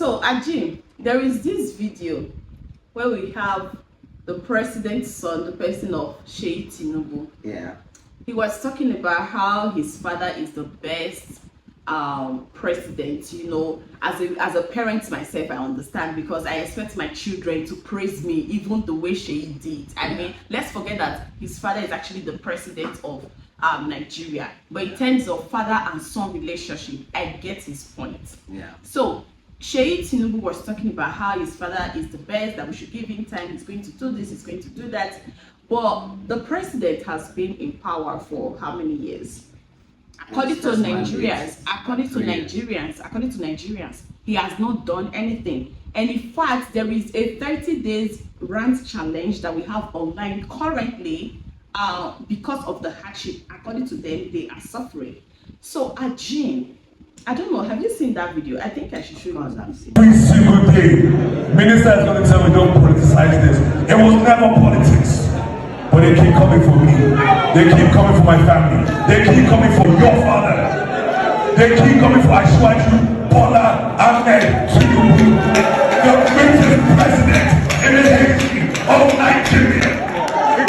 So, Ajim, there is this video where we have the president's son, the person of Tinubu. Yeah. He was talking about how his father is the best president. As a parent myself, I understand, because I expect my children to praise me even the way she did. I mean, let's forget that his father is actually the president of Nigeria, but in terms of father and son relationship, I get his point. Yeah. So Tinubu was talking about how his father is the best, that we should give him time, he's going to do this, he's going to do that. But the president has been in power for how many years? According to Nigerians, he has not done anything. And in fact, there is a 30 days rant challenge that we have online currently because of the hardship. According to them, they are suffering. So, Ajim, I don't know, have you seen that video? I think I should show you that. Every single day, minister is going to tell me don't politicize this. It was never politics. But they keep coming for me. They keep coming for my family. They keep coming for your father. They keep coming for Ashwaju, Bola, Ahmed, Tinubu, the greatest president in the history of Nigeria.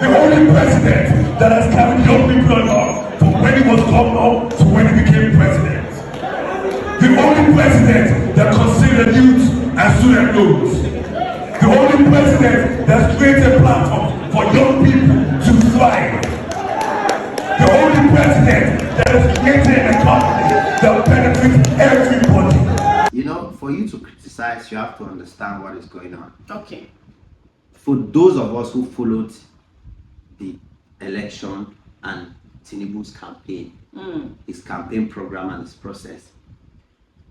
The only president that has carried young people along from when he was governor to when he became president. The only president that considered youth and student loans. The only president that's created a platform for young people to thrive. The only president that has created an economy that benefits everybody. You know, for you to criticize, you have to understand what is going on. Okay. For those of us who followed the election and Tinubu's campaign, his campaign program and his process,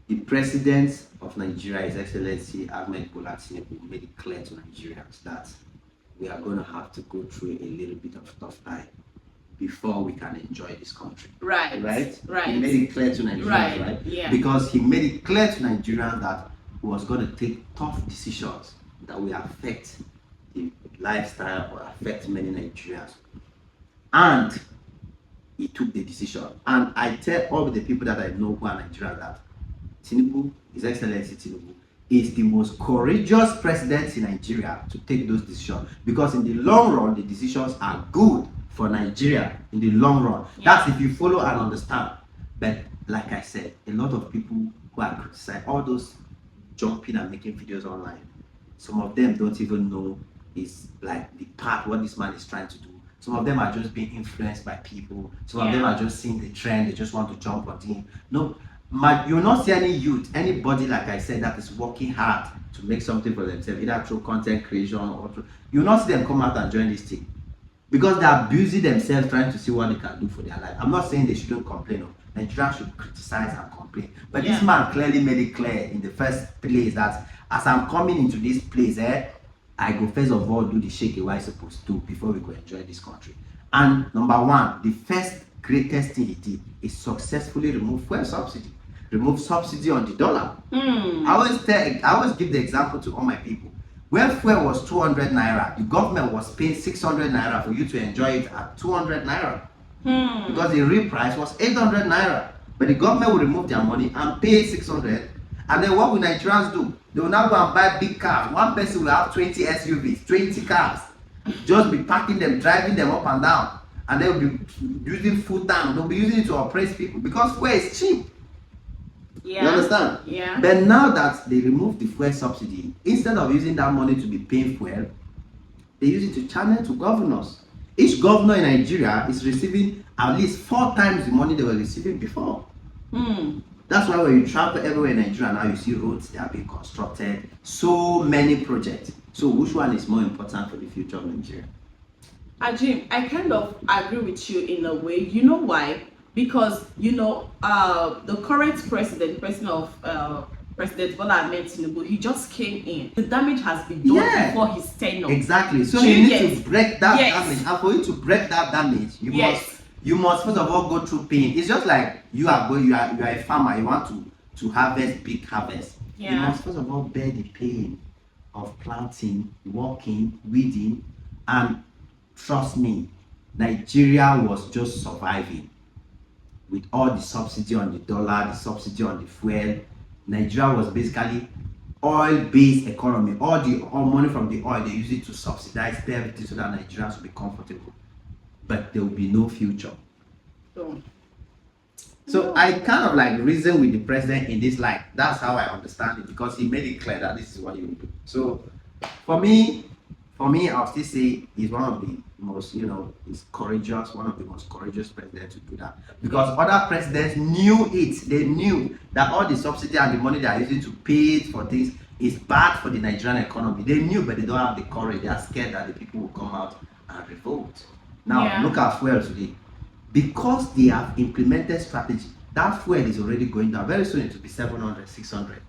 the president of Nigeria, His Excellency Ahmed Bola Tinubu, made it clear to Nigerians that we are going to have to go through a little bit of tough time before we can enjoy this country. Right. He made it clear to Nigerians, right? Yeah. Because he made it clear to Nigerians that he was going to take tough decisions that will affect the lifestyle or affect many Nigerians. And he took the decision. And I tell all the people that I know who are Nigerians that Tinubu, His Excellency Tinubu, is the most courageous president in Nigeria to take those decisions, because in the long run the decisions are good for Nigeria in the long run. Yeah. That's if you follow and understand. But like I said, a lot of people who are criticizing all those jumping and making videos online, some of them don't even know is like the part what this man is trying to do. Some of them are just being influenced by people. Some of them are just seeing the trend, they just want to jump on him. No, you will not see any youth, anybody, like I said, that is working hard to make something for themselves, either through content creation or through, you will not see them come out and join this thing, because they are busy themselves trying to see what they can do for their life. I'm not saying they shouldn't complain. No. Nigeria should criticize and complain. But this man clearly made it clear in the first place that as I'm coming into this place, I go first of all do the shake what I'm supposed to do before we go enjoy this country. And number one, the first greatest thing he did is successfully remove fuel subsidy. Remove subsidy on the dollar. I always give the example to all my people. When fuel was 200 naira, the government was paying 600 naira for you to enjoy it at 200 naira. Because the real price was 800 naira. But the government will remove their money and pay 600. And then what will Nigerians do? They will now go and buy big cars. One person will have 20 SUVs, 20 cars. Just be parking them, driving them up and down. And they will be using full tank. They'll be using it to oppress people because fuel is cheap. Yeah. You understand? Yeah. But now that they remove the fuel subsidy, instead of using that money to be paying fuel, they use it to channel to governors. Each governor in Nigeria is receiving at least 4 times the money they were receiving before. That's why when you travel everywhere in Nigeria now, you see roads that are being constructed, so many projects. So which one is more important for the future of Nigeria? Ajim, I kind of agree with you in a way. You know why? Because the current president of President Bola Ahmed Tinubu, he just came in. The damage has been done before his tenure. Exactly. So you need to break that damage, and for you to break that damage, you must first of all go through pain. It's just like you are a farmer. You want to harvest big harvest. You must first of all bear the pain of planting, walking, weeding, and trust me, Nigeria was just surviving. With all the subsidy on the dollar, the subsidy on the fuel, Nigeria was basically oil-based economy. All money from the oil, they use it to subsidize everything so that Nigerians will be comfortable. But there will be no future. So I kind of like reason with the president in this light. That's how I understand it, because he made it clear that this is what he will do. So for me, I'll still say he's one of the most, he's courageous, one of the most courageous presidents to do that. Because other presidents knew it. They knew that all the subsidy and the money they are using to pay for things is bad for the Nigerian economy. They knew, but they don't have the courage. They are scared that the people will come out and revolt. Now, look at fuel today. Because they have implemented strategy, that fuel is already going down. Very soon it will be 700, 600.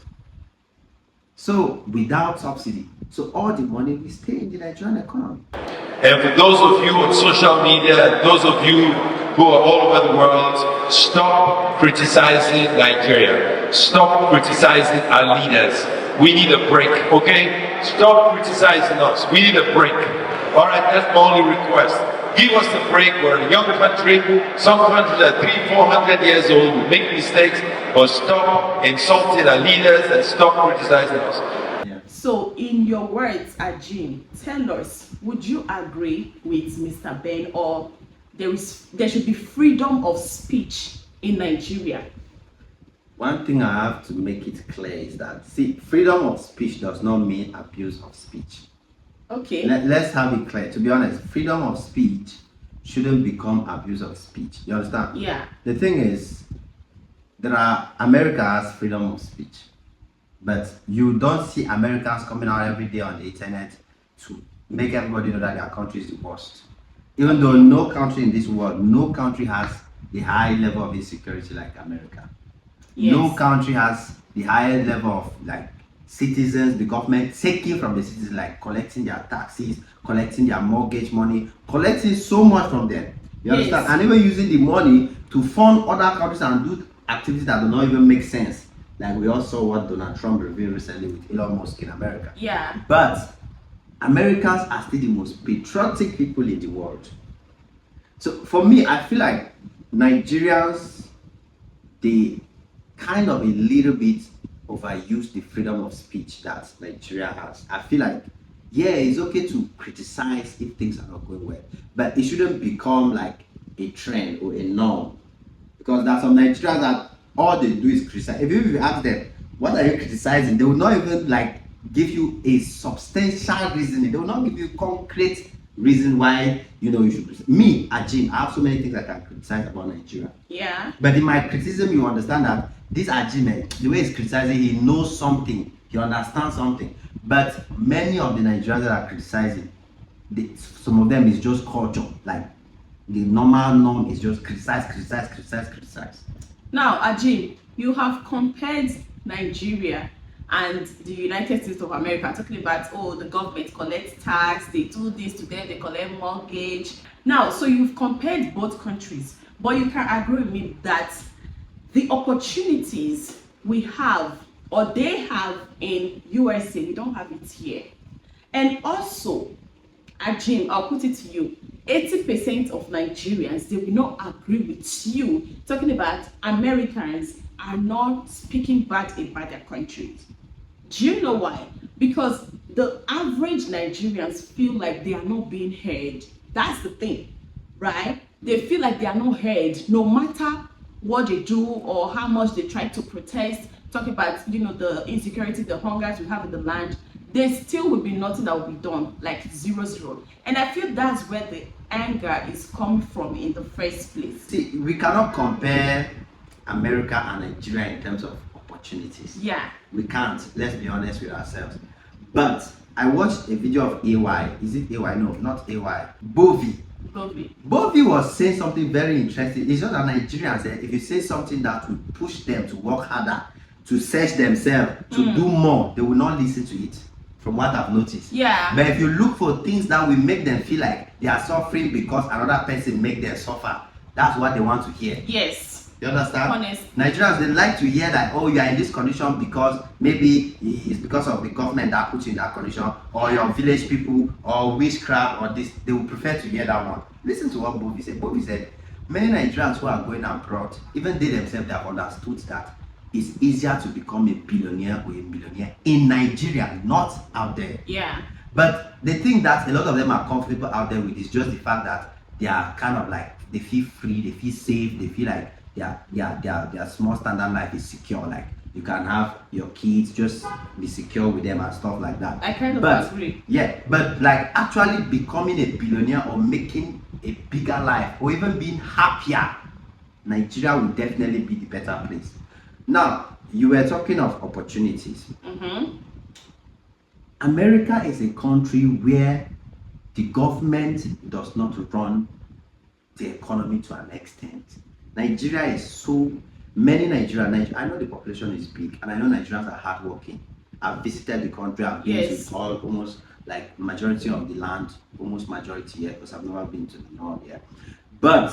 So without subsidy, so all the money will stay in the Nigerian economy. And for those of you on social media, those of you who are all over the world, stop criticizing Nigeria. Stop criticizing our leaders. We need a break, okay? Stop criticizing us. We need a break. All right, that's my only request. Give us a break. We're a young country. Some countries are 300-400 years old. We make mistakes, but stop insulting our leaders and stop criticizing us. Yeah. So, in your words, Ajim, tell us, would you agree with Mr. Ben, or there should be freedom of speech in Nigeria? One thing I have to make it clear is that, see, freedom of speech does not mean abuse of speech. Okay. Let's have it clear. To be honest, freedom of speech shouldn't become abuse of speech. You understand? Yeah. The thing is, America has freedom of speech, but you don't see Americans coming out every day on the internet to make everybody know that their country is the worst. Even though no country in this world, no country has the high level of insecurity like America. Yes. No country has the higher level of like citizens, the government taking from the citizens, like collecting their taxes, collecting their mortgage money, collecting so much from them. You understand? And even using the money to fund other countries and do activities that do not even make sense. Like we all saw what Donald Trump revealed recently with Elon Musk in America. Yeah. But Americans are still the most patriotic people in the world. So for me, I feel like Nigerians, they kind of a little bit overuse the freedom of speech that Nigeria has. I feel like, yeah, it's okay to criticize if things are not going well, but it shouldn't become like a trend or a norm. Because there are some Nigerians that all they do is criticize. If you ask them, what are you criticizing? They will not even like give you a substantial reason. They will not give you concrete reason why you should criticize. Me, Ajim, I have so many things I can criticize about Nigeria. Yeah. But in my criticism, you understand that this Ajim, the way he's criticizing, he knows something, he understands something. But many of the Nigerians that are criticizing, some of them is just culture. Like the normal norm is just criticize. Now, Ajim, you have compared Nigeria and the United States of America, talking about, oh, the government collects tax, they do this to them, they collect mortgage. Now, so you've compared both countries, but you can agree with me that the opportunities we have or they have in USA, we don't have it here. And also, Ajim, I'll put it to you, 80% of Nigerians, they will not agree with you talking about Americans are not speaking bad about their countries. Do you know why? Because the average Nigerians feel like they are not being heard. That's the thing, right? They feel like they are not heard, no matter what they do or how much they try to protest, talk about the insecurity, the hungers we have in the land. There still will be nothing that will be done, like 0-0. And I feel that's where the anger is coming from in the first place. See, we cannot compare America and Nigeria in terms of opportunities. Yeah. We can't. Let's be honest with ourselves. But I watched a video of AY. Is it AY? No, not AY. Bovi was saying something very interesting. It's just that Nigerians, if you say something that will push them to work harder, to search themselves, to do more, they will not listen to it. From what I've noticed. Yeah. But if you look for things that will make them feel like they are suffering because another person make them suffer, that's what they want to hear. Yes. You understand? Honest. Nigerians, they like to hear that, oh, you are in this condition because maybe it's because of the government that put you in that condition, or your village people, or witchcraft, or this. They would prefer to hear that one. Listen to what Bovi said. Bovi said, many Nigerians who are going abroad, even they themselves, they have understood that it's easier to become a billionaire or a millionaire in Nigeria, not out there. Yeah. But the thing that a lot of them are comfortable out there with is just the fact that they are kind of like, they feel free, they feel safe, they feel like their small standard life is secure. Like you can have your kids, just be secure with them and stuff like that. I kind of agree. Yeah, but like actually becoming a billionaire or making a bigger life or even being happier, Nigeria will definitely be the better place. Now, you were talking of opportunities. America is a country where the government does not run the economy to an extent. Nigeria is so many Nigerians. I know the population is big, and I know Nigerians are hardworking. I've visited the country. I've been to almost like majority of the land, almost majority yet, because I've never been to the north yet. But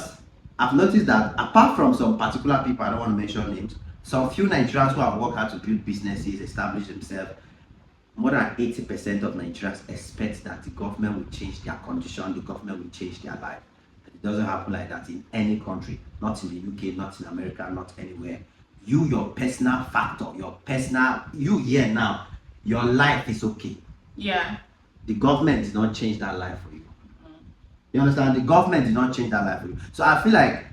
I've noticed that apart from some particular people, I don't want to mention names, some few Nigerians who have worked hard to build businesses, establish themselves, more than 80% of Nigerians expect that the government will change their condition, the government will change their life. It doesn't happen like that in any country, not in the UK, not in America, not anywhere. You, your personal factor, you here now, your life is okay. Yeah. The government did not change that life for you. You understand? The government did not change that life for you. So I feel like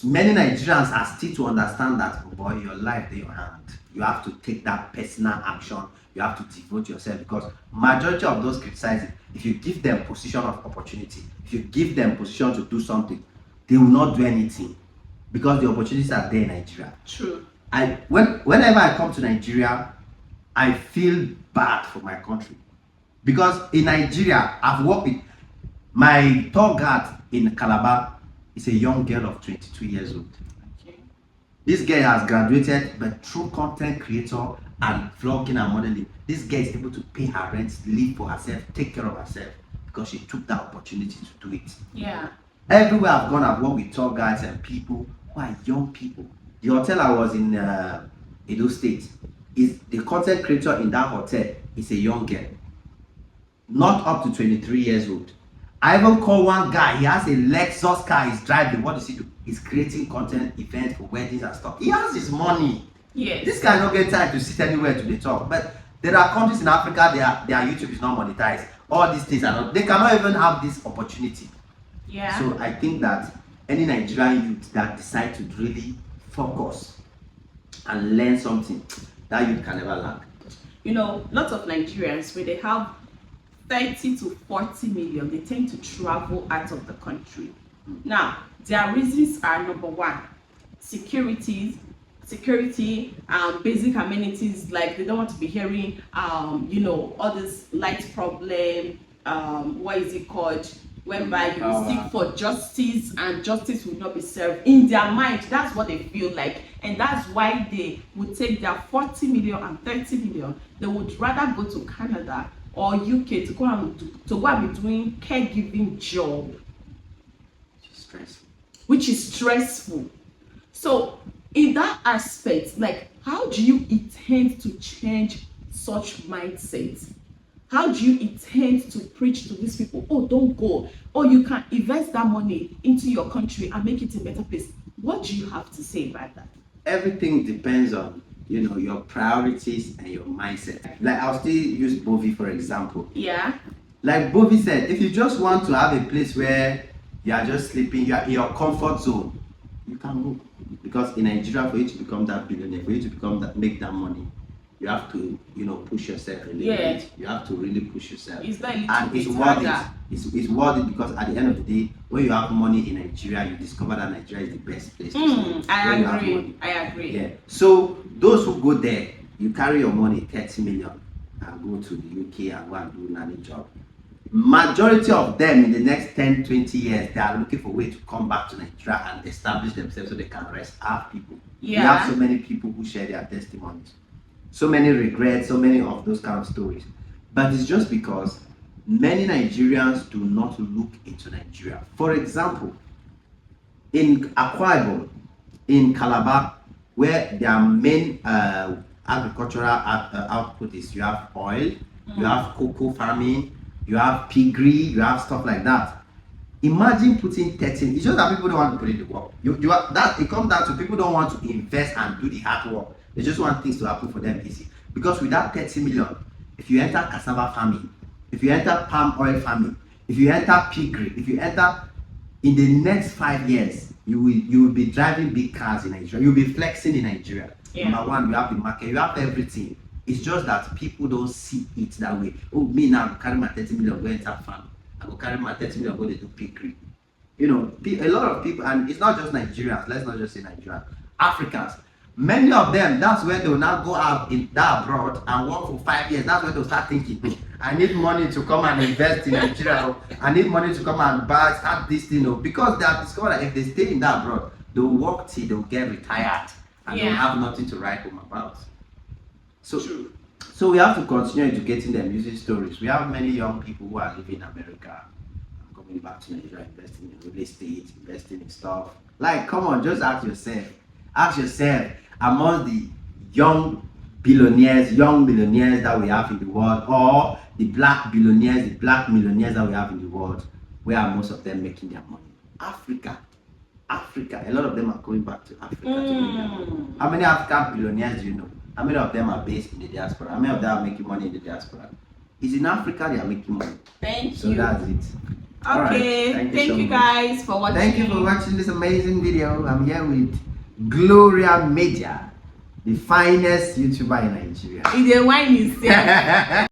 many Nigerians are still to understand that, oh boy, your life in your hand. You have to take that personal action. You have to devote yourself, because majority of those criticizing, if you give them position of opportunity, if you give them position to do something, they will not do anything because the opportunities are there in Nigeria. True. Whenever I come to Nigeria, I feel bad for my country, because in Nigeria, I've worked with my tour guide in Calabar. Is a young girl of 22 years old. Okay. This girl has graduated, but through content creator and vlogging and modeling, this girl is able to pay her rent, live for herself, take care of herself, because she took that opportunity to do it. Yeah. Everywhere I've gone, I've worked with tour guides and people who are young people. The hotel I was in, Edo State, is the content creator in that hotel is a young girl, not up to 23 years old. I even call one guy, he has a Lexus car, he's driving. What does he do? He's creating content events for weddings and stuff. He has his money. Yes. This guy don't get time to sit anywhere to the talk. But there are countries in Africa, their YouTube is not monetized. All these things are not, they cannot even have this opportunity. Yeah. So I think that any Nigerian youth that decide to really focus and learn something, that youth can never lack. You know, lots of Nigerians, when they have 30 to 40 million, they tend to travel out of the country. Now, their reasons are: number one, security, basic amenities, like they don't want to be hearing, all this light problem, what is it called, whereby you will seek for justice and justice will not be served. In their mind, that's what they feel like, and that's why they would take their 40 million and 30 million. They would rather go to Canada or UK to go and be doing caregiving job, which is stressful. So in that aspect, like, how do you intend to change such mindsets? How do you intend to preach to these people, oh, don't go, or you can invest that money into your country and make it a better place? What do you have to say about that? Everything depends on your priorities and your mindset. Like, I'll still use Bovi for example. Yeah. Like Bovi said, if you just want to have a place where you are just sleeping, you are in your comfort zone, you can go. Because in Nigeria, for you to become that billionaire, for you to make that money, you have to, push yourself a little bit. You have to really push yourself. It's not and it's worth it. It's worth it, because at the end of the day, when you have money in Nigeria, you discover that Nigeria is the best place to stay. I agree. Yeah. So those who go there, you carry your money, 30 million, and go to the UK and go and do nanny job. Majority of them in the next 10, 20 years, they are looking for a way to come back to Nigeria and establish themselves so they can rest our people. Yeah. We have so many people who share their testimonies. So many regrets, so many of those kind of stories. But it's just because many Nigerians do not look into Nigeria. For example, in Akwa Ibom, in Calabar, where their main agricultural output is, you have oil, you have cocoa farming, you have piggery, you have stuff like that. Imagine putting 13. It's just that people don't want to put in the work. It comes down to people don't want to invest and do the hard work. They just want things to happen for them easy. Because with that 30 million, if you enter cassava farming, if you enter palm oil farming, if you enter piggery, if you enter in the next 5 years, you will be driving big cars in Nigeria. You'll be flexing in Nigeria. Yeah. Number one, you have the market, you have everything. It's just that people don't see it that way. Oh, me now, I carry my 30 million, go enter farm. I go carry my 30 million, go to do piggery. You know, a lot of people, and it's not just Nigerians, let's not just say Nigerians, Africans. Many of them, that's where they will now go out in that abroad and work for 5 years. That's where they'll start thinking, I need money to come and invest in Nigeria. I need money to come and start this thing. Because they have discovered that if they stay in that abroad, they'll work till they'll get retired and they'll have nothing to write home about. So we have to continue educating them using stories. We have many young people who are living in America, coming back to Nigeria, investing in real estate, investing in stuff. Like, come on, just ask yourself, among the young billionaires, young millionaires that we have in the world, or the black billionaires, the black millionaires that we have in the world, where are most of them making their money? Africa. A lot of them are going back to Africa to make their money. How many African billionaires do you know? How many of them are based in the diaspora? How many of them are making money in the diaspora? It's in Africa they are making money. Thank you. So that's it. Okay, right. thank you guys for watching. Thank you for watching this amazing video. I'm here with Gloria Media, the finest YouTuber in Nigeria. The wine is there.